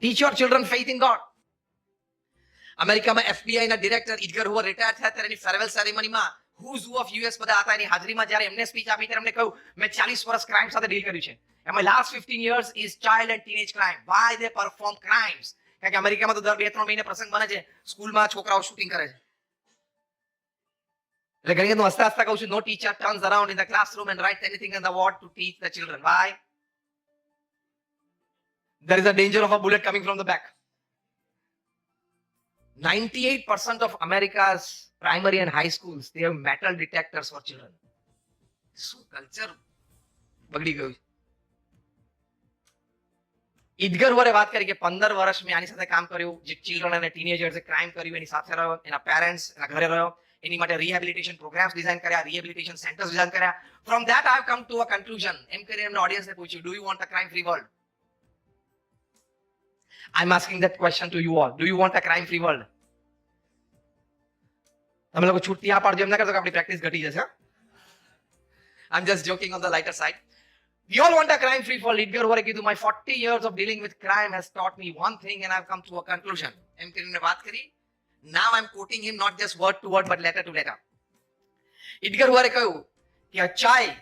Teach your children faith in God. અમેરિકામાં FBI ના director Edgar Hoover retire થયા ત્યારે એની ફેરવેલ સેરેમનીમાં હુઝ હુ ઓફ US બધા હતા. એની હાજરીમાં જ્યારે એમને સ્પીચ આપી ત્યારે એમને કહ્યું, મેં 40 વર્ષ ક્રાઇમ સાથે ડીલ કર્યું છે. And my last 15 years is child and teenage crime. Why they perform crimes? કારણ કે અમેરિકામાં તો દર 2-3 મહિને પ્રસંગ બને છે, સ્કૂલમાં છોકરાઓ શૂટિંગ કરે છે. એટલે ઘણી વખત હું હસતા હસતા કહું છું, no teacher turns around in the classroom and writes anything on the wall to teach the children. Why? There is a danger of a bullet coming from the back. 98% of America's primary and high schools, they have metal detectors for children. શું culture બગડી ગયું છે. ઇડગર હુવરે વાત કરી કે 15 વર્ષ મેં આની સાથે કામ કર્યું, જે ચિલ્ડ્રન અને ટીનેજર્સે ક્રાઇમ કર્યું એની સાથે રહ્યો, એના પેરેન્ટ્સ એના ઘરે રહ્યો, એની માટે રિહેબિલિટેશન પ્રોગ્રામ્સ ડિઝાઇન કર્યા, રિહેબિલિટેશન સેન્ટર્સ ડિઝાઇન કર્યા. From that I have come to a conclusion. એમ કરીને એમના ઓડિયન્સને પૂછ્યું, do you want a crime free world? I'm asking that question to you all. Do you want a crime free world? તમે લોકો છૂટતી આ પાડજો એમ ના કરતો કે આપણી પ્રેક્ટિસ ઘટી જશે. I'm just joking on the lighter side. We all want a crime free world. ઇડગર હુવરે કીધું, my 40 years of dealing with crime has taught me one thing and I've come to a conclusion. એમ કરીને વાત કરી. Now I'm quoting him not just word to word but letter to letter. ઇડગર હુવરે કહ્યું કે a child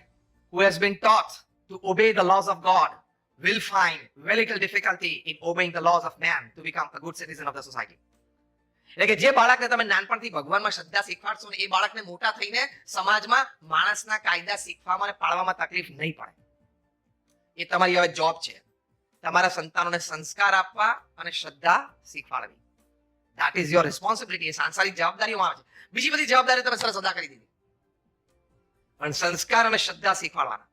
who has been taught to obey the laws of God will find very little difficulty in obeying the laws of man to become a good citizen of the society. એટલે કે જે બાળકને તમે નાનપણથી ભગવાનમાં શ્રદ્ધા શીખવાડશો ને એ બાળકને મોટા થઈને સમાજમાં માણસના કાયદા શીખવામાં અને પાળવામાં તકલીફ નહીં પડે. એ તમારી હવે જોબ છે, તમારા સંતાનોને સંસ્કાર આપવા અને શ્રદ્ધા શીખવાડવી. That is your responsibility. એ સાંસારિક જવાબદારીઓમાં આવે છે. બીજી બધી જવાબદારી તમે સરસ અદા કરી દીધી, પણ સંસ્કાર અને શ્રદ્ધા શીખવાડવાના.